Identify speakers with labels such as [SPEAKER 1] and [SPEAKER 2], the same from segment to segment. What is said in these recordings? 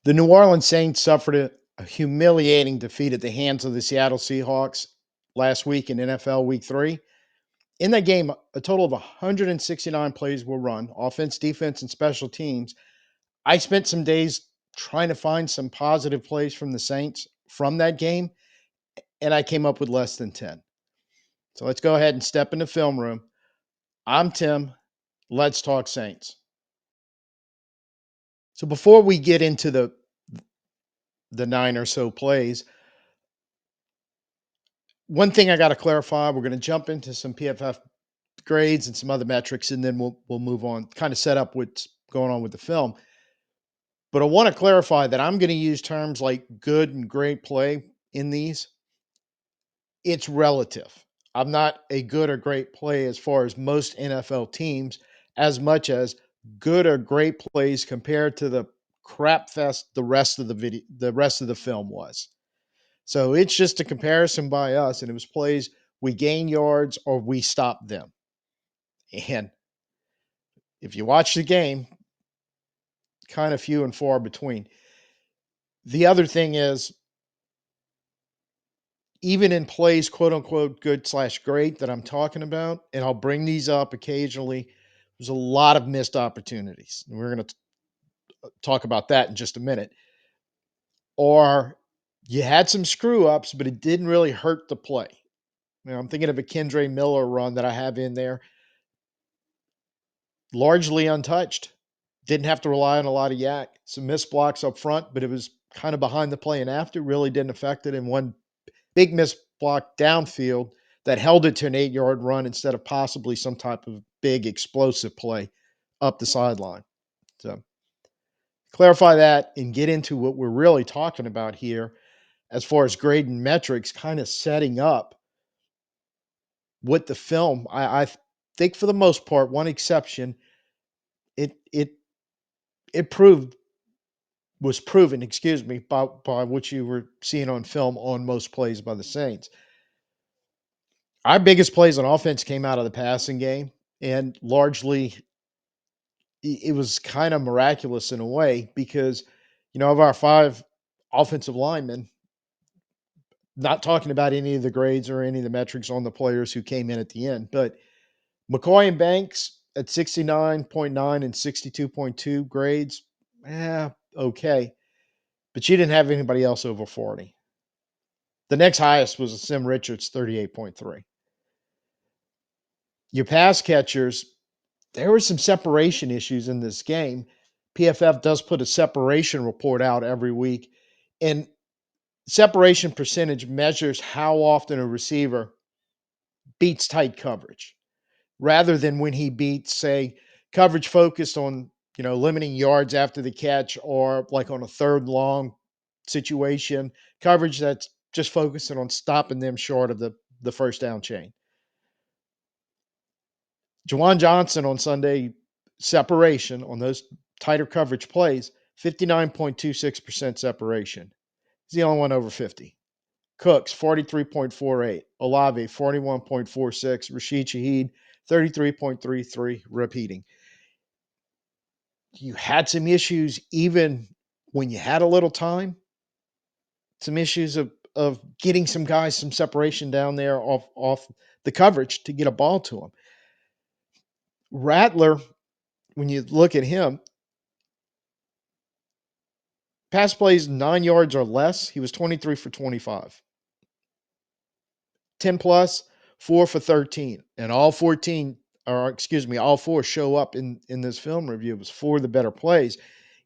[SPEAKER 1] The New Orleans Saints suffered a humiliating defeat at the hands of the Seattle Seahawks last week in NFL Week 3. In that game, a total of 169 plays were run, offense, defense, and special teams. I spent some days trying to find some positive plays from the Saints from that game, and I came up with less than 10. So let's go ahead and step in the film room. I'm Tim. Let's talk Saints. So before we get into the nine or so plays, one thing I got to clarify, we're going to jump into some PFF grades and some other metrics, and then we'll move on, kind of set up what's going on with the film. But I want to clarify that I'm going to use terms like good and great play in these. It's relative. I'm not a good or great play as far as most NFL teams, as much as good or great plays compared to the crap fest the rest of the film was. So it's just a comparison by us, and it was plays we gain yards or we stop them. And if you watch the game, kind of few and far between. The other thing is, even in plays, quote unquote, good slash great that I'm talking about, and I'll bring these up occasionally, there's a lot of missed opportunities. And we're going to talk about that in just a minute. Or you had some screw ups, but it didn't really hurt the play. I'm thinking of a Kendre Miller run that I have in there, largely untouched. Didn't have to rely on a lot of yak. Some missed blocks up front, but it was kind of behind the play and after. Really didn't affect it. And one big missed block downfield that held it to an 8-yard run instead of possibly some type of big explosive play up the sideline. So clarify that and get into what we're really talking about here as far as grading metrics, kind of setting up what the film. I think for the most part, one exception, it it it proved was proven, excuse me, by what you were seeing on film on most plays by the Saints. Our biggest plays on offense came out of the passing game, and largely it was kind of miraculous in a way because, of our five offensive linemen, not talking about any of the grades or any of the metrics on the players who came in at the end, but McCoy and Banks at 69.9 and 62.2 grades, okay. But you didn't have anybody else over 40. The next highest was a Sim Richards, 38.3. Your pass catchers, there were some separation issues in this game. PFF does put a separation report out every week, and separation percentage measures how often a receiver beats tight coverage rather than when he beats, say, coverage focused on, limiting yards after the catch or like on a third long situation, coverage that's just focusing on stopping them short of the first down chain. Juwan Johnson on Sunday, separation on those tighter coverage plays, 59.26% separation. He's the only one over 50. Cooks, 43.48. Olave, 41.46. Rashid Shaheed, 33.33, repeating. You had some issues even when you had a little time, some issues of getting some guys some separation down there off the coverage to get a ball to them. Rattler, when you look at him, pass plays 9 yards or less, he was 23 for 25. 10 plus, 4 for 13. And all 14, or excuse me, all four show up in this film review. It was four of the better plays.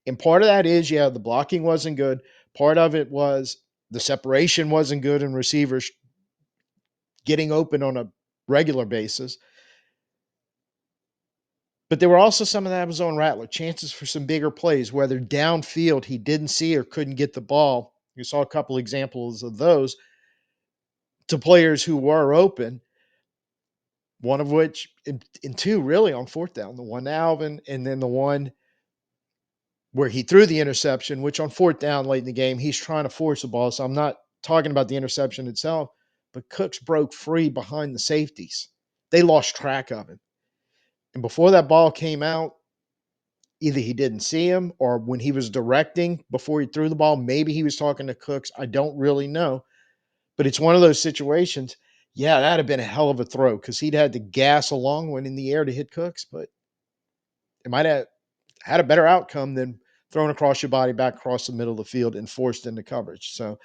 [SPEAKER 1] And part of that is, the blocking wasn't good. Part of it was the separation wasn't good and receivers getting open on a regular basis. But there were also some of that was on Rattler, chances for some bigger plays, whether downfield he didn't see or couldn't get the ball. You saw a couple examples of those to players who were open, one of which, in two really on fourth down, the one to Alvin, and then the one where he threw the interception, which on fourth down late in the game, he's trying to force the ball. So I'm not talking about the interception itself, but Cooks broke free behind the safeties. They lost track of him. And before that ball came out, Either he didn't see him, or when he was directing before he threw the ball, maybe he was talking to Cooks. I don't really know. But it's one of those situations. Yeah, that'd have been a hell of a throw because he'd had to gas a long one in the air to hit Cooks, but it might have had a better outcome than thrown across your body back across the middle of the field and forced into coverage. So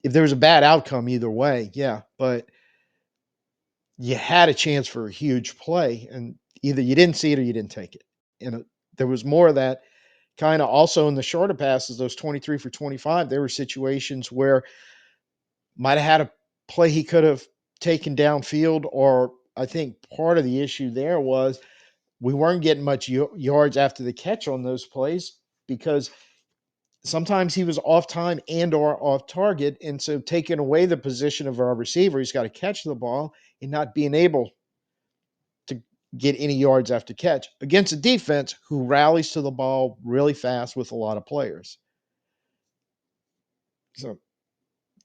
[SPEAKER 1] if there was a bad outcome either way, yeah, but you had a chance for a huge play, and either you didn't see it or you didn't take it. And there was more of that kind of also in the shorter passes, those 23 for 25. There were situations where might have had a play he could have taken downfield, or I think part of the issue there was we weren't getting much yards after the catch on those plays because sometimes he was off time and or off target, and so taking away the position of our receiver, he's got to catch the ball and not being able to get any yards after catch against a defense who rallies to the ball really fast with a lot of players. So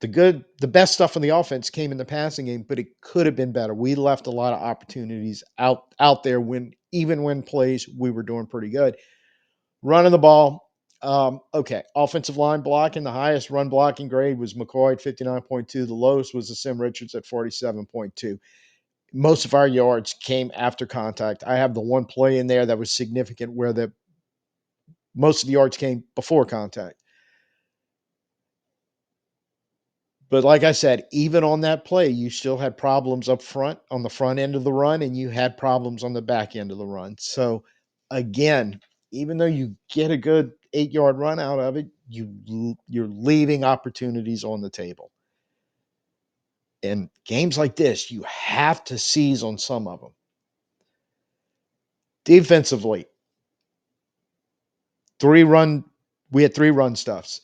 [SPEAKER 1] the best stuff on the offense came in the passing game, but it could have been better. We left a lot of opportunities out there when even when plays we were doing pretty good. Running the ball, okay. Offensive line blocking, the highest run blocking grade was McCoy at 59.2. The lowest was the Sim Richards at 47.2. Most of our yards came after contact. I have the one play in there that was significant where the most of the yards came before contact. But like I said, even on that play, you still had problems up front on the front end of the run, and you had problems on the back end of the run. So again, even though you get a good 8-yard run out of it, you're leaving opportunities on the table. And games like this, you have to seize on some of them. Defensively, three run we had 3 run stuffs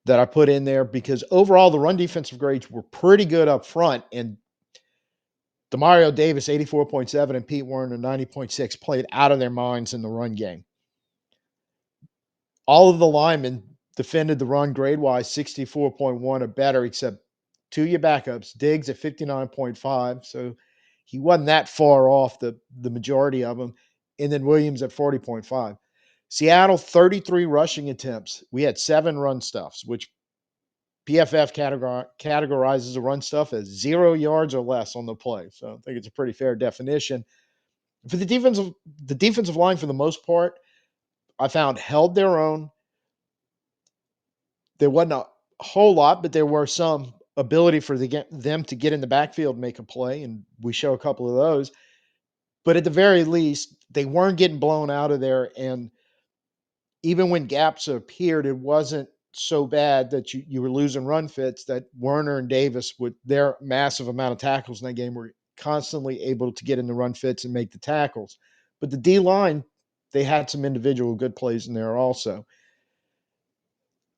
[SPEAKER 1] that I put in there because overall the run defensive grades were pretty good up front, and Demario Davis, 84.7, and Pete Werner, 90.6, played out of their minds in the run game. All of the linemen defended the run grade wise 64.1 or better, except 2 of your backups. Diggs at 59.5, so he wasn't that far off the majority of them. And then Williams at 40.5. Seattle, 33 rushing attempts. We had 7 run stuffs, which PFF categorizes the run stuff as 0 yards or less on the play. So I think it's a pretty fair definition. For the defensive line, for the most part, I found held their own. There wasn't a whole lot, but there were some ability for them to get in the backfield and make a play, and we show a couple of those. But at the very least, they weren't getting blown out of there, and even when gaps appeared, it wasn't so bad that you were losing run fits. That Werner and Davis, with their massive amount of tackles in that game, were constantly able to get in the run fits and make the tackles. But the D line, they had some individual good plays in there also.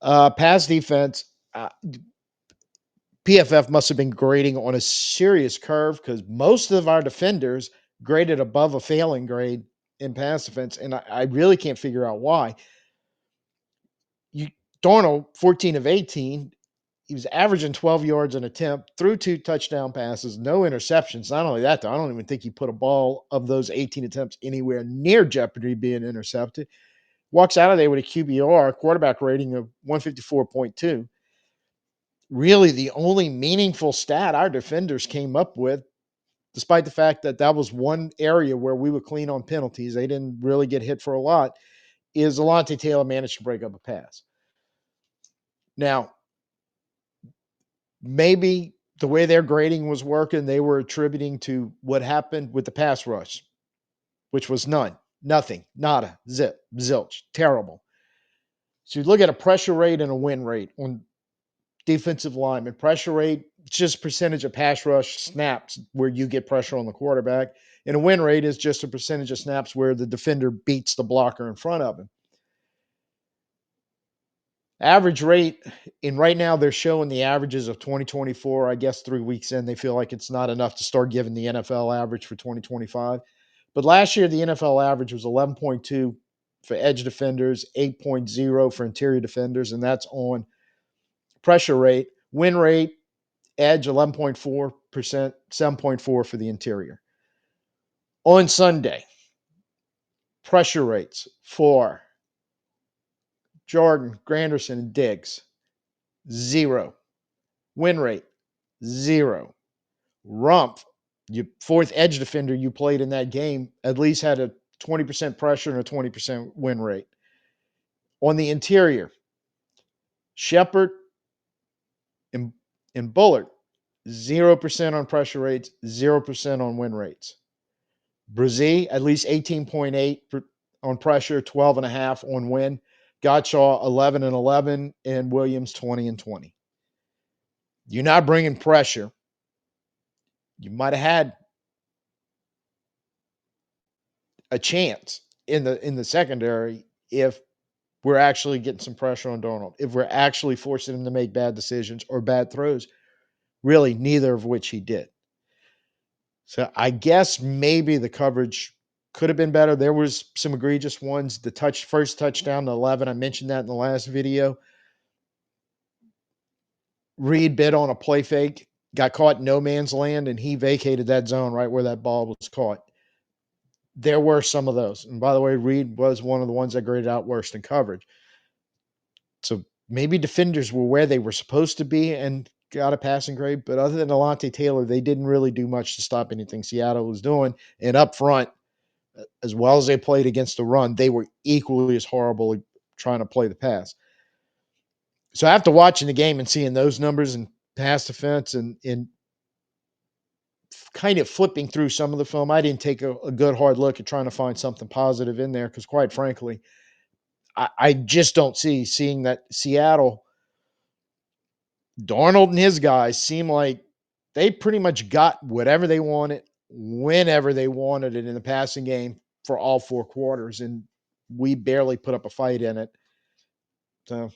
[SPEAKER 1] Pass defense, PFF must have been grading on a serious curve because most of our defenders graded above a failing grade in pass defense, and I really can't figure out why. You Darnold, 14 of 18, he was averaging 12 yards an attempt, threw 2 touchdown passes, no interceptions. Not only that, though, I don't even think he put a ball of those 18 attempts anywhere near jeopardy being intercepted. Walks out of there with a QBR, quarterback rating of 154.2. Really, the only meaningful stat our defenders came up with, despite the fact that that was one area where we were clean on penalties, they didn't really get hit for a lot, is Alontae Taylor managed to break up a pass. Now, maybe the way their grading was working, they were attributing to what happened with the pass rush, which was none, nothing, nada, zip, zilch, terrible. So you look at a pressure rate and a win rate on defensive lineman. Pressure rate, it's just percentage of pass rush snaps where you get pressure on the quarterback. And a win rate is just a percentage of snaps where the defender beats the blocker in front of him. Average rate, and right now they're showing the averages of 2024. I guess 3 weeks in, they feel like it's not enough to start giving the NFL average for 2025. But last year, the NFL average was 11.2 for edge defenders, 8.0 for interior defenders, and that's on pressure rate. Win rate, edge 11.4%, 7.4 for the interior. On Sunday, Pressure rates for Jordan, Granderson, and Diggs, 0. Win rate, 0. Rumpf, your fourth edge defender you played in that game, at least had a 20% pressure and a 20% win rate. On the interior, Shepard and Bullard, 0% on pressure rates, 0% on win rates. Brzee, at least 18.8 on pressure, 12.5 on win. Gottschall, 11 and 11, and Williams, 20 and 20. You're not bringing pressure. You might have had a chance in the secondary if we're actually getting some pressure on Darnold, if we're actually forcing him to make bad decisions or bad throws, really neither of which he did. So I guess maybe the coverage could have been better. There was some egregious ones. The first touchdown to 11, I mentioned that in the last video. Reed bit on a play fake, got caught in no man's land, and he vacated that zone right where that ball was caught. There were some of those. And by the way, Reed was one of the ones that graded out worst in coverage. So maybe defenders were where they were supposed to be and got a passing grade. But other than Alontae Taylor, they didn't really do much to stop anything Seattle was doing. And up front, as well as they played against the run, they were equally as horrible trying to play the pass. So after watching the game and seeing those numbers and pass defense and kind of flipping through some of the film, I didn't take a good hard look at trying to find something positive in there because, quite frankly, I just don't seeing that Seattle, Darnold and his guys seem like they pretty much got whatever they wanted, whenever they wanted it in the passing game for all 4 quarters, and we barely put up a fight in it. So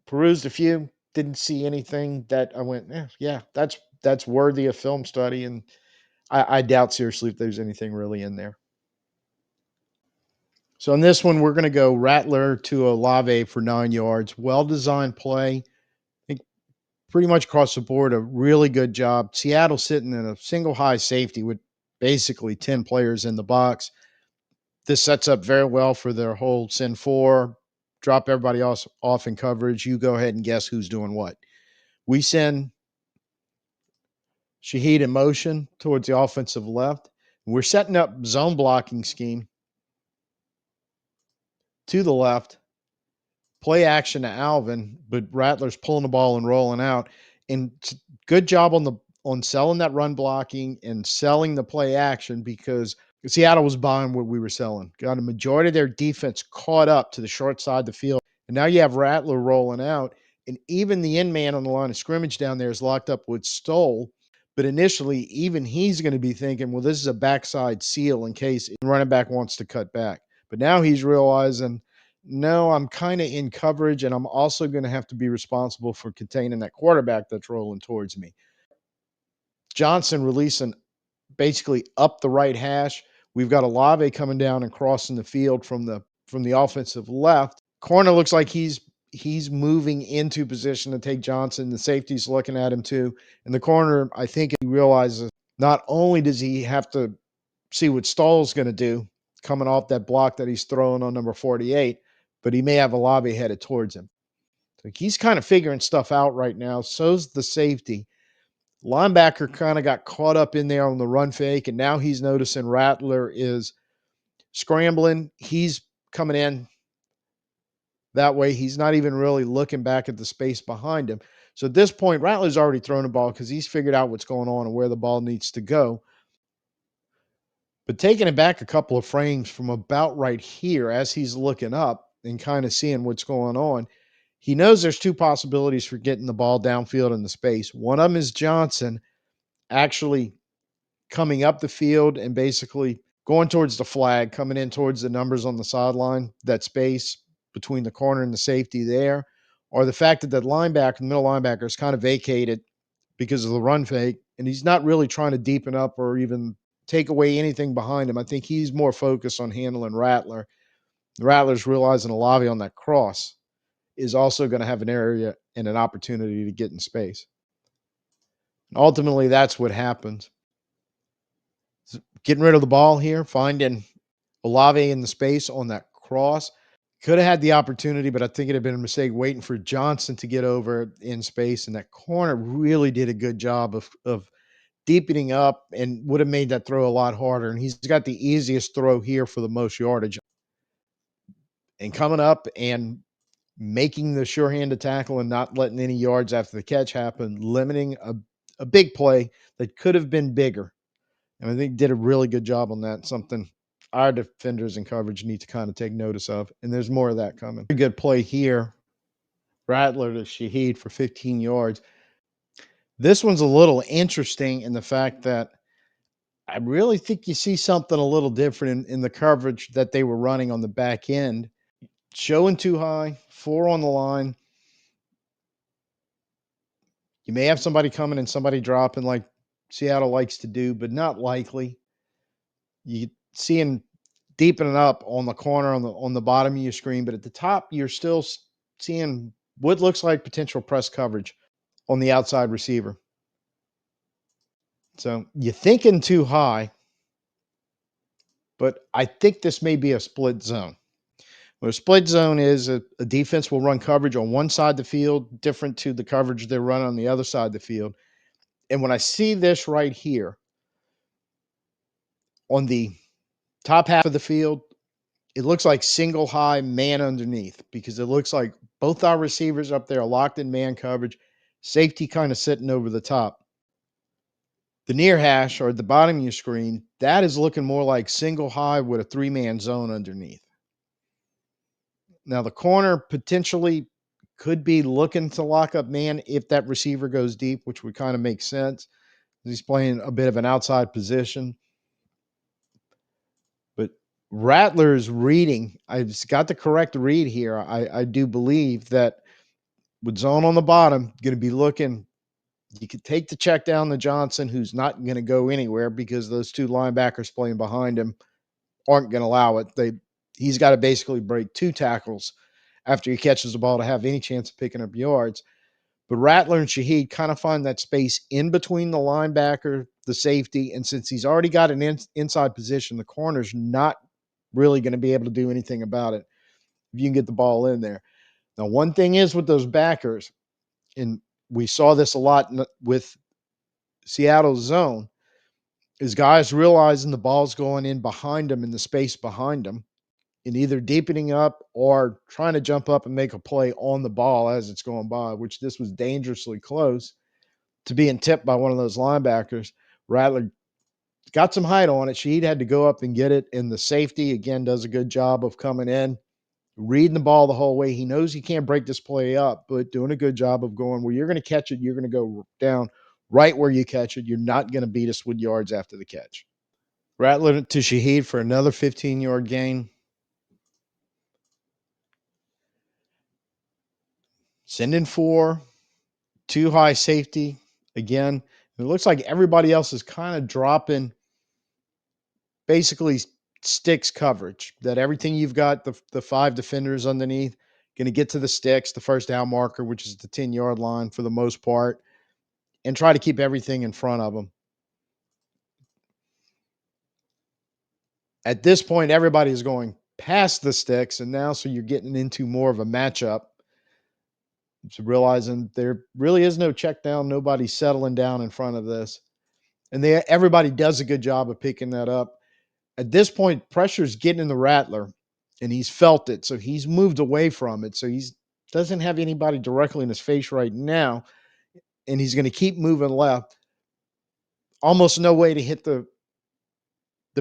[SPEAKER 1] perused a few, didn't see anything that I went, yeah, that's worthy of film study, and I doubt seriously if there's anything really in there. So in this one, we're going to go Rattler to Olave for 9 yards. Well-designed play. I think pretty much across the board, a really good job. Seattle sitting in a single high safety with basically 10 players in the box. This sets up very well for their whole send 4, drop everybody else off in coverage. You go ahead and guess who's doing what. We send Shaheed in motion towards the offensive left. We're setting up zone blocking scheme to the left, play action to Alvin, but Rattler's pulling the ball and rolling out. And good job on selling that run blocking and selling the play action because Seattle was buying what we were selling. Got a majority of their defense caught up to the short side of the field. And now you have Rattler rolling out, and even the end man on the line of scrimmage down there is locked up with Stoll. But initially, even he's going to be thinking, well, this is a backside seal in case the running back wants to cut back. But now he's realizing, no, I'm kind of in coverage, and I'm also going to have to be responsible for containing that quarterback that's rolling towards me. Johnson releasing basically up the right hash. We've got Olave coming down and crossing the field from the offensive left. Corner looks like he's moving into position to take Johnson. The safety's looking at him too. And the corner, I think he realizes not only does he have to see what Stoll's going to do coming off that block that he's throwing on number 48, but he may have Olave headed towards him. So he's kind of figuring stuff out right now. So's the safety. Linebacker kind of got caught up in there on the run fake, and now he's noticing Rattler is scrambling. He's coming in that way. He's not even really looking back at the space behind him. So at this point, Rattler's already thrown the ball because he's figured out what's going on and where the ball needs to go. But taking it back a couple of frames from about right here as he's looking up and kind of seeing what's going on, he knows there's 2 possibilities for getting the ball downfield in the space. One of them is Johnson actually coming up the field and basically going towards the flag, coming in towards the numbers on the sideline, that space between the corner and the safety there, or the fact that the middle linebacker is kind of vacated because of the run fake, and he's not really trying to deepen up or even take away anything behind him. I think he's more focused on handling Rattler. Rattler's realizing Olave on that cross is also going to have an area and an opportunity to get in space. And ultimately, that's what happens. Getting rid of the ball here, finding Olave in the space on that cross. Could have had the opportunity, but I think it'd have been a mistake waiting for Johnson to get over in space. And that corner really did a good job of deepening up and would have made that throw a lot harder. And he's got the easiest throw here for the most yardage. And coming up and making the sure-handed tackle and not letting any yards after the catch happen, limiting a big play that could have been bigger. And I think did a really good job on that, something our defenders in coverage need to kind of take notice of. And there's more of that coming. A good play here. Rattler to Shaheed for 15 yards. This one's a little interesting in the fact that I really think you see something a little different in the coverage that they were running on the back end. Showing too high, 4 on the line. You may have somebody coming and somebody dropping like Seattle likes to do, but not likely. You seeing deepening up on the corner on the bottom of your screen, but at the top you're still seeing what looks like potential press coverage on the outside receiver. So you're thinking too high, but I think this may be a split zone. What a split zone is a defense will run coverage on one side of the field, different to the coverage they run on the other side of the field. And when I see this right here on the top half of the field, it looks like single high man underneath because it looks like both our receivers up there are locked in man coverage, safety kind of sitting over the top. The near hash or at the bottom of your screen, that is looking more like single high with a 3-man zone underneath. Now, the corner potentially could be looking to lock up man if that receiver goes deep, which would kind of make sense. He's playing a bit of an outside position. But Rattler's reading, I've got the correct read here. I do believe that with zone on the bottom, going to be looking. You could take the check down to Johnson, who's not going to go anywhere because those 2 linebackers playing behind him aren't going to allow it. He's got to basically break 2 tackles after he catches the ball to have any chance of picking up yards. But Rattler and Shaheed kind of find that space in between the linebacker, the safety, and since he's already got an inside position, the corner's not really going to be able to do anything about it if you can get the ball in there. Now, one thing is with those backers, and we saw this a lot with Seattle's zone, is guys realizing the ball's going in behind them in the space behind them and either deepening up or trying to jump up and make a play on the ball as it's going by, which this was dangerously close to being tipped by one of those linebackers. Rattler got some height on it. Sheed had to go up and get it, and the safety, again, does a good job of coming in, reading the ball the whole way. He knows he can't break this play up, but doing a good job of going, well, you're going to catch it. You're going to go down right where you catch it. You're not going to beat us with yards after the catch. Rattler to Shaheed for another 15-yard gain. Sending 4, too high safety. Again, it looks like everybody else is kind of dropping basically sticks coverage, that everything you've got, the 5 defenders underneath, going to get to the sticks, the first down marker, which is the 10-yard line for the most part, and try to keep everything in front of them. At this point, everybody is going past the sticks, and now so you're getting into more of a matchup. So realizing there really is no check down, nobody's settling down in front of this. And everybody does a good job of picking that up. At this point, pressure's getting in the Rattler, and he's felt it, so he's moved away from it. So he's doesn't have anybody directly in his face right now, and he's going to keep moving left. Almost no way to hit the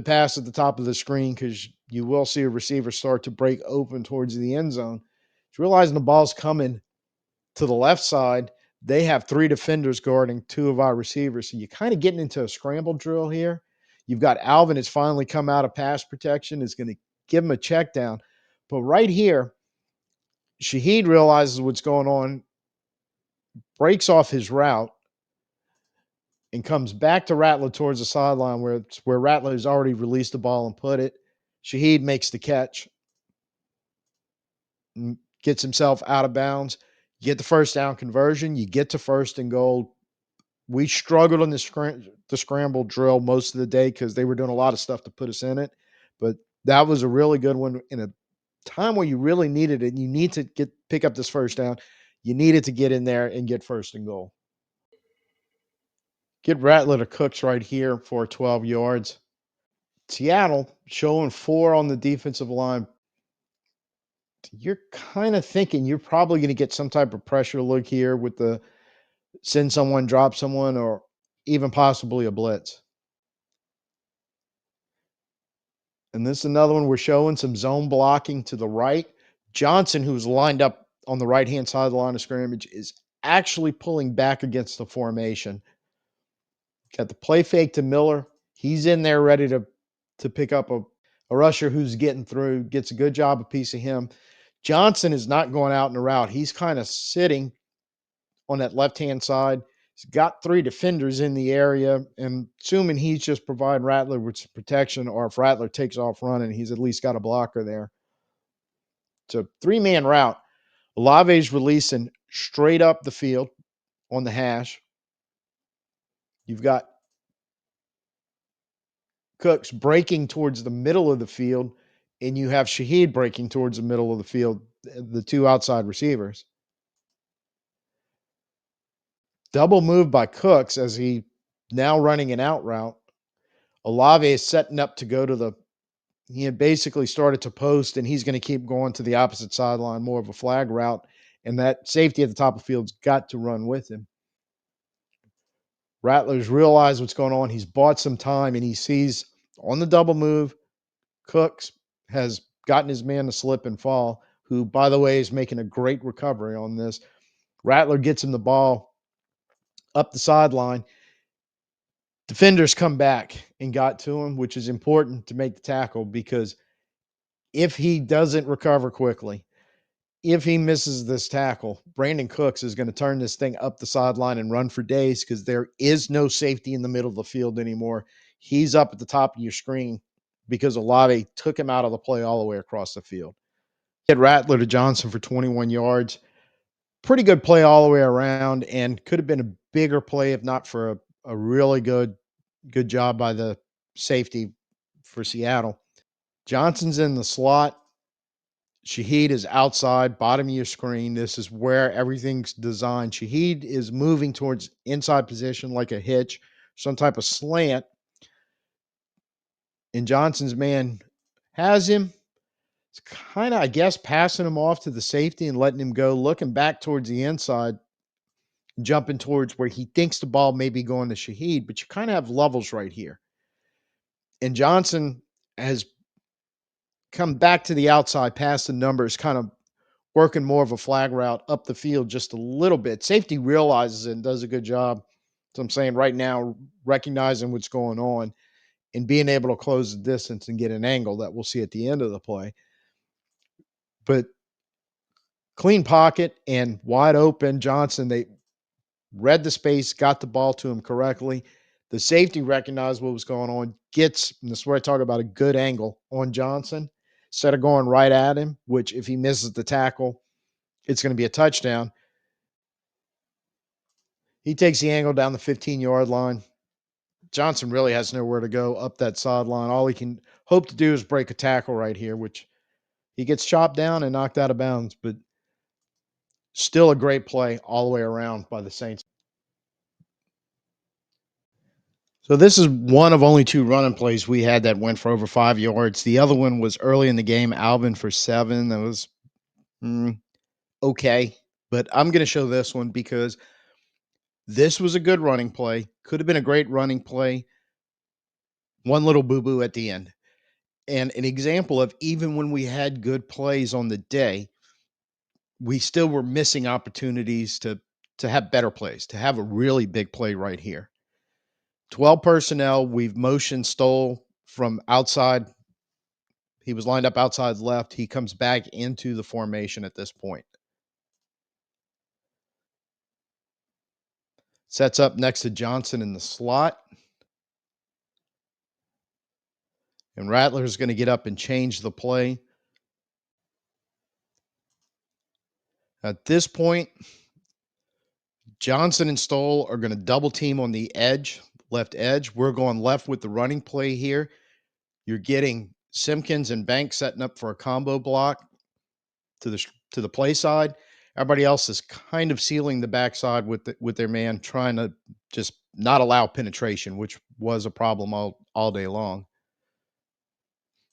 [SPEAKER 1] pass at the top of the screen because you will see a receiver start to break open towards the end zone. He's realizing the ball's coming to the left side. They have 3 defenders guarding 2 of our receivers. So you're kind of getting into a scramble drill here. You've got Alvin has finally come out of pass protection, is going to give him a check down. But right here, Shaheed realizes what's going on, breaks off his route, and comes back to Rattler towards the sideline where Rattler has already released the ball and put it. Shaheed makes the catch, gets himself out of bounds. You get the first down conversion. You get to 1st and goal. We struggled in the scramble drill most of the day because they were doing a lot of stuff to put us in it. But That was a really good one in a time where you really needed it. You need to pick up this first down. You needed to get in there and get first and goal. Get Rattler to Cooks right here for 12 yards. Seattle showing 4 on the defensive line. You're kind of thinking you're probably going to get some type of pressure look here with the send someone, drop someone, or even possibly a blitz. And this is another one we're showing some zone blocking to the right. Johnson, who's lined up on the right-hand side of the line of scrimmage, is actually pulling back against the formation. Got the play fake to Miller. He's in there ready to pick up a rusher who's getting through, gets a good job, a piece of him. Johnson is not going out in a route. He's kind of sitting on that left-hand side. He's got 3 defenders in the area, and assuming he's just providing Rattler with some protection, or if Rattler takes off running, he's at least got a blocker there. It's a 3-man route. Olave's releasing straight up the field on the hash. You've got Cooks breaking towards the middle of the field, and you have Shaheed breaking towards the middle of the field, the 2 outside receivers. Double move by Cooks as he now running an out route. Olave is setting up to go to he had basically started to post, and he's going to keep going to the opposite sideline, more of a flag route, and that safety at the top of the field's got to run with him. Rattler's realized what's going on. He's bought some time, and he sees on the double move, Cooks has gotten his man to slip and fall, who, by the way, is making a great recovery on this. Rattler gets him the ball up the sideline. Defenders come back and got to him, which is important to make the tackle, because if he doesn't recover quickly, if he misses this tackle, Brandin Cooks is going to turn this thing up the sideline and run for days, because there is no safety in the middle of the field anymore. He's up at the top of your screen because Olave took him out of the play all the way across the field. Hit Rattler to Johnson for 21 yards. Pretty good play all the way around, and could have been a bigger play if not for a really good job by the safety for Seattle. Johnson's in the slot. Shaheed is outside, bottom of your screen. This is where everything's designed. Shaheed is moving towards inside position like a hitch, some type of slant. And Johnson's man has him. It's kind of, I guess, passing him off to the safety and letting him go, looking back towards the inside, jumping towards where he thinks the ball may be going to Shaheed. But you kind of have levels right here. And Johnson has come back to the outside past the numbers, kind of working more of a flag route up the field just a little bit. Safety realizes it and does a good job. So I'm saying right now, recognizing what's going on and being able to close the distance and get an angle that we'll see at the end of the play. But clean pocket and wide open. Johnson, they read the space, got the ball to him correctly. The safety recognized what was going on, gets, and this is where I talk about a good angle on Johnson, instead of going right at him, which if he misses the tackle, it's going to be a touchdown. He takes the angle down the 15-yard line. Johnson really has nowhere to go up that sideline. All he can hope to do is break a tackle right here, which he gets chopped down and knocked out of bounds, but still a great play all the way around by the Saints. So this is one of only 2 running plays we had that went for over 5 yards. The other one was early in the game, Alvin for 7. That was okay. But I'm going to show this one because this was a good running play. Could have been a great running play. One little boo-boo at the end. And an example of even when we had good plays on the day, we still were missing opportunities to have better plays, to have a really big play right here. 12 personnel, we've motioned Stoll from outside. He was lined up outside left. He comes back into the formation at this point. Sets up next to Johnson in the slot. And Rattler is going to get up and change the play. At this point, Johnson and Stoll are going to double team on the edge, left edge. We're going left with the running play here. You're getting Simpkins and Banks setting up for a combo block to the play side. Everybody else is kind of sealing the backside with their man, trying to just not allow penetration, which was a problem all day long.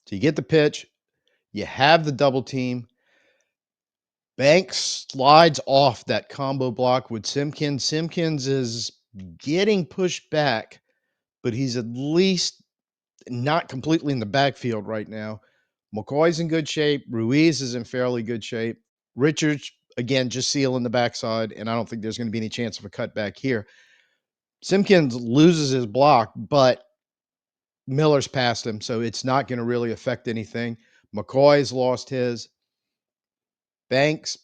[SPEAKER 1] So you get the pitch, you have the double team. Banks slides off that combo block with Simpkins. Simpkins is getting pushed back, but he's at least not completely in the backfield right now. McCoy's in good shape. Ruiz is in fairly good shape. Richards, again, just sealing the backside, and I don't think there's going to be any chance of a cutback here. Simpkins loses his block, but Miller's passed him, so it's not going to really affect anything. McCoy's lost his. Banks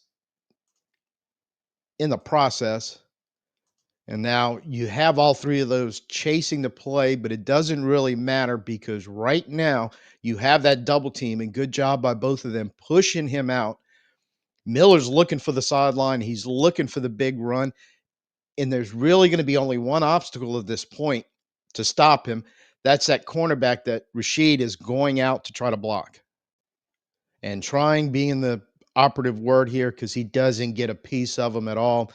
[SPEAKER 1] in the process. And now you have all three of those chasing the play, but it doesn't really matter because right now you have that double team, and good job by both of them pushing him out. Miller's looking for the sideline. He's looking for the big run. And there's really going to be only one obstacle at this point to stop him. That's that cornerback that Rashid is going out to try to block. And trying being the operative word here because he doesn't get a piece of him at all.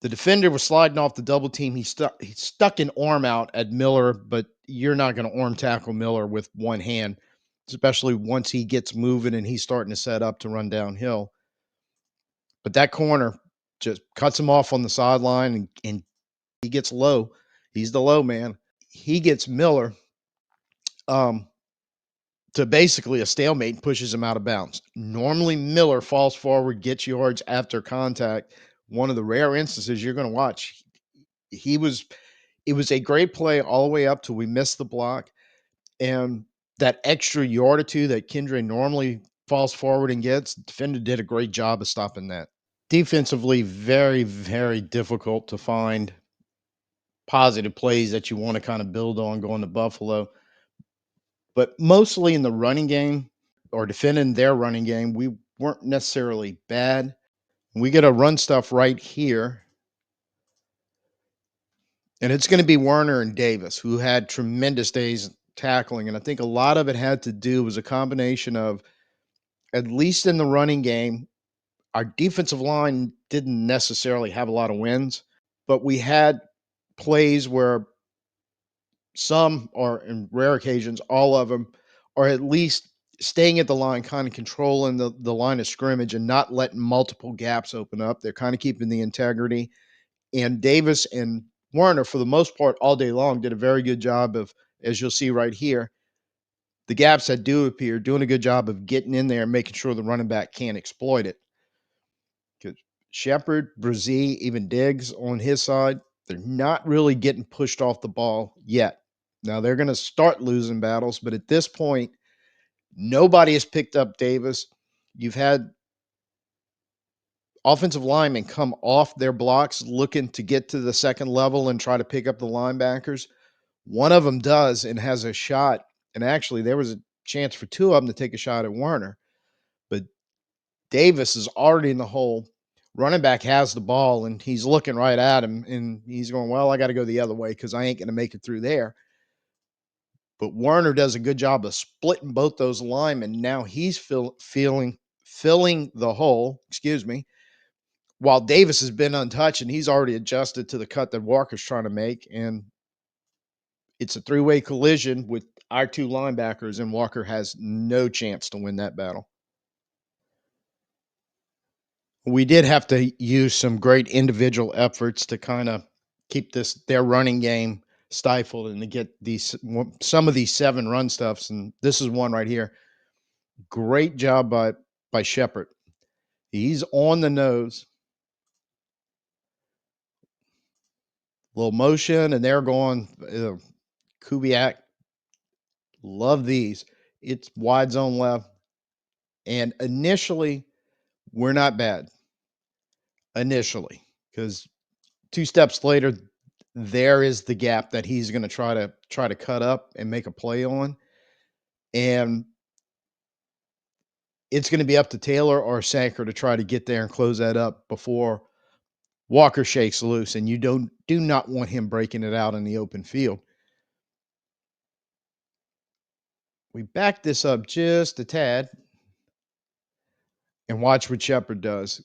[SPEAKER 1] The defender was sliding off the double team. He stuck an arm out at Miller, but you're not going to arm tackle Miller with one hand, especially once he gets moving and he's starting to set up to run downhill. But that corner just cuts him off on the sideline, and he gets low. He's the low man. He gets Miller to basically a stalemate and pushes him out of bounds. Normally, Miller falls forward, gets yards after contact. One of the rare instances you're going to watch. It was a great play all the way up till we missed the block. And that extra yard or two that Kendra normally falls forward and gets, the defender did a great job of stopping that. Defensively, very, very difficult to find positive plays that you want to kind of build on going to Buffalo. But mostly in the running game or defending their running game, we weren't necessarily bad. We get to run stuff right here. And it's going to be Werner and Davis, who had tremendous days tackling. And I think a lot of it had to do was a combination of, at least in the running game, our defensive line didn't necessarily have a lot of wins, but we had plays where some, or in rare occasions, all of them, are at least staying at the line, kind of controlling the line of scrimmage and not letting multiple gaps open up. They're kind of keeping the integrity. And Davis and Werner, for the most part, all day long, did a very good job of, as you'll see right here, the gaps that do appear, doing a good job of getting in there and making sure the running back can't exploit it. Because Shepard, Brzee, even Diggs on his side, they're not really getting pushed off the ball yet. Now they're going to start losing battles, but at this point, nobody has picked up Davis. You've had offensive linemen come off their blocks looking to get to the second level and try to pick up the linebackers. One of them does and has a shot. And actually, there was a chance for two of them to take a shot at Werner. But Davis is already in the hole. Running back has the ball, and he's looking right at him. And he's going, well, I got to go the other way because I ain't going to make it through there. But Werner does a good job of splitting both those linemen. Now he's filling the hole, while Davis has been untouched and he's already adjusted to the cut that Walker's trying to make. And it's a three-way collision with our two linebackers, and Walker has no chance to win that battle. We did have to use some great individual efforts to kind of keep their running game stifled and to get some of these 7 run stuffs. And this is one right here. Great job by Shepard. He's on the nose. Little motion, and they're going Kubiak. Love these. It's wide zone left. And initially, we're not bad. Initially, because 2 steps later, there is the gap that he's going to try to cut up and make a play on. And it's going to be up to Taylor or Sanker to try to get there and close that up before Walker shakes loose. And you do not want him breaking it out in the open field. We back this up just a tad and watch what Shepard does.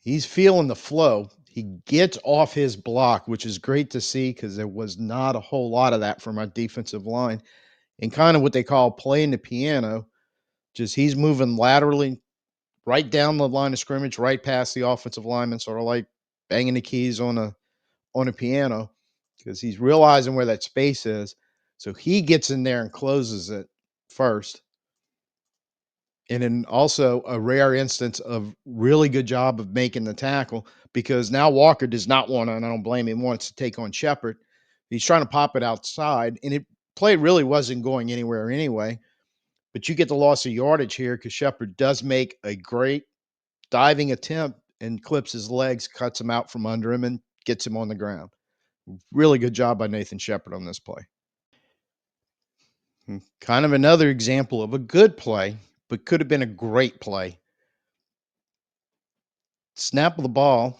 [SPEAKER 1] He's feeling the flow. He gets off his block, which is great to see because there was not a whole lot of that from our defensive line. And kind of what they call playing the piano, just he's moving laterally right down the line of scrimmage, right past the offensive lineman, sort of like banging the keys on a piano because he's realizing where that space is. So he gets in there and closes it first. And then also a rare instance of really good job of making the tackle because now Walker does not want to, and I don't blame him, wants to take on Shepard. He's trying to pop it outside, and it play really wasn't going anywhere anyway. But you get the loss of yardage here because Shepard does make a great diving attempt and clips his legs, cuts him out from under him, and gets him on the ground. Really good job by Nathan Shepard on this play. Kind of another example of a good play, but could have been a great play. Snap of the ball.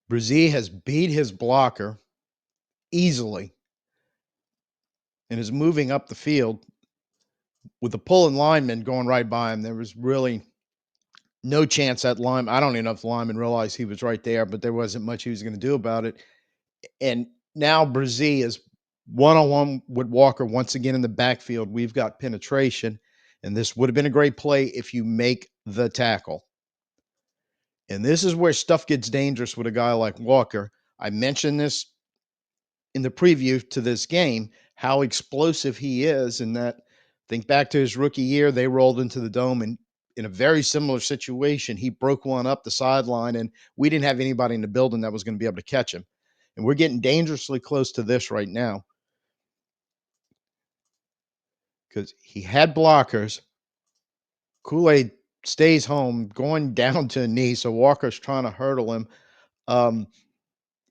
[SPEAKER 1] Brazil has beat his blocker easily and is moving up the field with the pulling lineman going right by him. There was really no chance that lineman, I don't even know if the lineman realized he was right there, but there wasn't much he was going to do about it. And now Brazil is one-on-one with Walker once again in the backfield. We've got penetration, and this would have been a great play if you make the tackle. And this is where stuff gets dangerous with a guy like Walker. I mentioned this in the preview to this game, how explosive he is, and that think back to his rookie year, they rolled into the dome and in a very similar situation, he broke one up the sideline, and we didn't have anybody in the building that was going to be able to catch him. And we're getting dangerously close to this right now because he had blockers. Kool-Aid stays home, going down to a knee, so Walker's trying to hurdle him.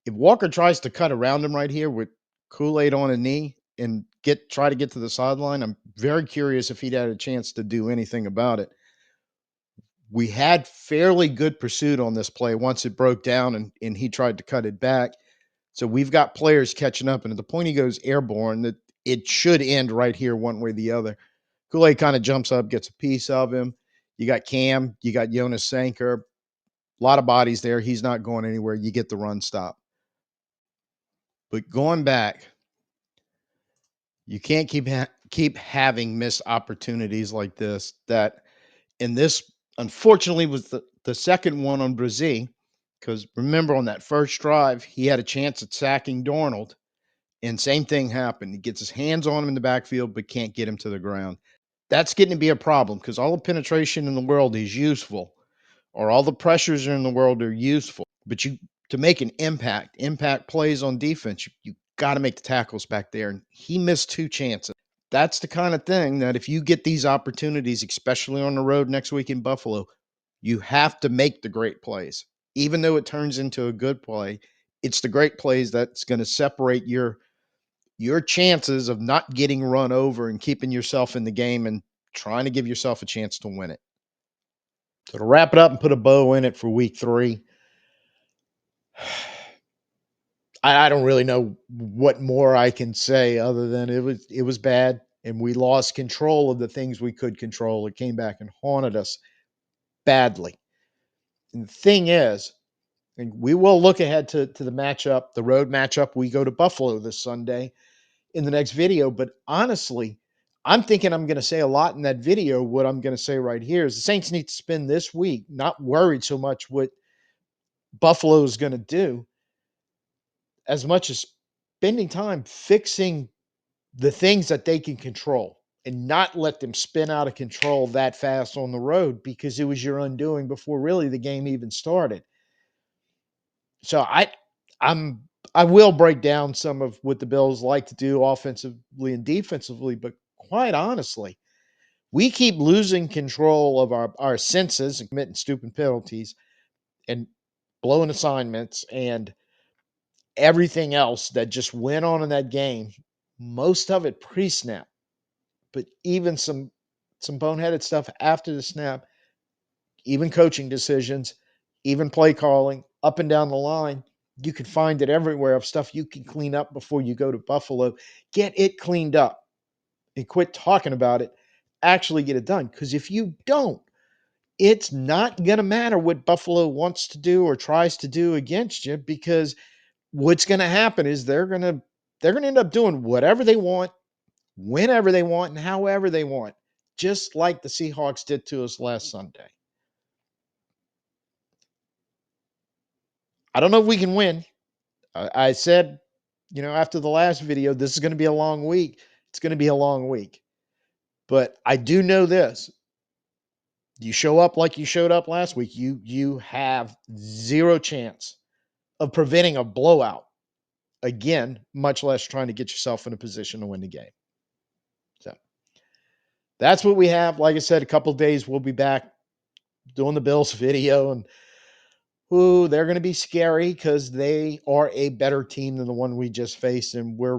[SPEAKER 1] If Walker tries to cut around him right here with Kool-Aid on a knee and try to get to the sideline, I'm very curious if he'd had a chance to do anything about it. We had fairly good pursuit on this play once it broke down and he tried to cut it back. So we've got players catching up, and at the point he goes airborne, that it should end right here one way or the other. Kool-Aid kind of jumps up, gets a piece of him. You got Cam, you got Jonas Sanker, a lot of bodies there. He's not going anywhere. You get the run stop. But going back, you can't keep having missed opportunities like this. And this, unfortunately, was the second one on Brazil. Because remember, on that first drive, he had a chance at sacking Darnold, and same thing happened. He gets his hands on him in the backfield, but can't get him to the ground. That's getting to be a problem because all the penetration in the world is useful, or all the pressures in the world are useful. But to make an impact plays on defense, you got to make the tackles back there. And he missed two chances. That's the kind of thing that if you get these opportunities, especially on the road next week in Buffalo, you have to make the great plays. Even though it turns into a good play, it's the great plays that's going to separate your chances of not getting run over and keeping yourself in the game and trying to give yourself a chance to win it. So to wrap it up and put a bow in it for week 3, I don't really know what more I can say other than it was bad and we lost control of the things we could control. It came back and haunted us badly. And the thing is, and we will look ahead to the matchup, the road matchup. We go to Buffalo this Sunday in the next video. But honestly, I'm thinking I'm going to say a lot in that video. What I'm going to say right here is the Saints need to spend this week not worried so much what Buffalo is going to do as much as spending time fixing the things that they can control and not let them spin out of control that fast on the road because it was your undoing before really the game even started. So I will break down some of what the Bills like to do offensively and defensively, but quite honestly, we keep losing control of our senses and committing stupid penalties and blowing assignments and everything else that just went on in that game. Most of it pre-snap, but even some boneheaded stuff after the snap, even coaching decisions, even play calling up and down the line. You can find it everywhere of stuff you can clean up before you go to Buffalo. Get it cleaned up and quit talking about it. Actually get it done. Because if you don't, it's not going to matter what Buffalo wants to do or tries to do against you, because what's going to happen is they're going to end up doing whatever they want, whenever they want, and however they want, just like the Seahawks did to us last Sunday. I don't know if we can win. I said, after the last video, this is going to be a long week. It's going to be a long week. But I do know this. You show up like you showed up last week, you have zero chance of preventing a blowout again, much less trying to get yourself in a position to win the game. So that's what we have. Like I said, a couple of days we'll be back doing the Bills video, and they're going to be scary because they are a better team than the one we just faced, and we're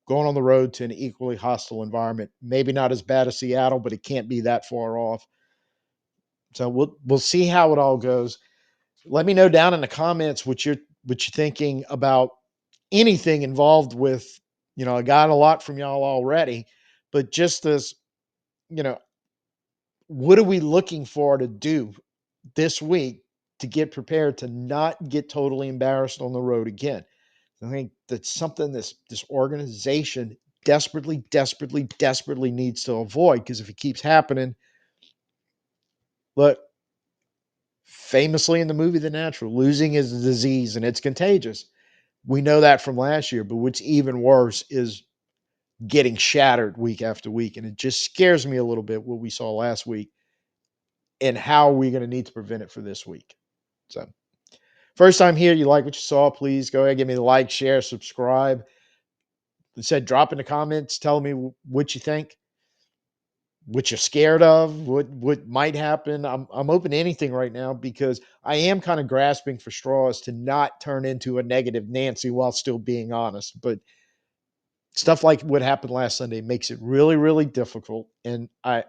[SPEAKER 1] going on the road to an equally hostile environment. Maybe not as bad as Seattle, but it can't be that far off. So we'll see how it all goes. Let me know down in the comments what you're thinking about anything involved with, I got a lot from y'all already, but just as, what are we looking for to do this week to get prepared to not get totally embarrassed on the road again? I think that's something this organization desperately, desperately, desperately needs to avoid, because if it keeps happening, look, famously in the movie The Natural, losing is a disease and it's contagious. We know that from last year, but what's even worse is getting shattered week after week. And it just scares me a little bit what we saw last week, and how are we going to need to prevent it for this week. So, first time here, you like what you saw, please go ahead, give me the like, share, subscribe. I said, drop in the comments, tell me what you think, what you're scared of, what might happen. I'm open to anything right now, because I am kind of grasping for straws to not turn into a negative Nancy while still being honest. But stuff like what happened last Sunday makes it really, really difficult. And I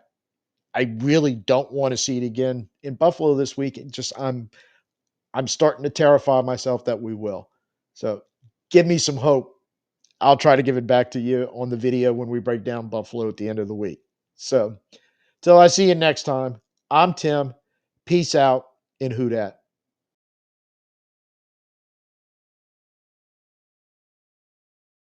[SPEAKER 1] really don't want to see it again in Buffalo this week. It just I'm starting to terrify myself that we will. So give me some hope. I'll try to give it back to you on the video when we break down Buffalo at the end of the week. So till I see you next time, I'm Tim. Peace out, and who dat.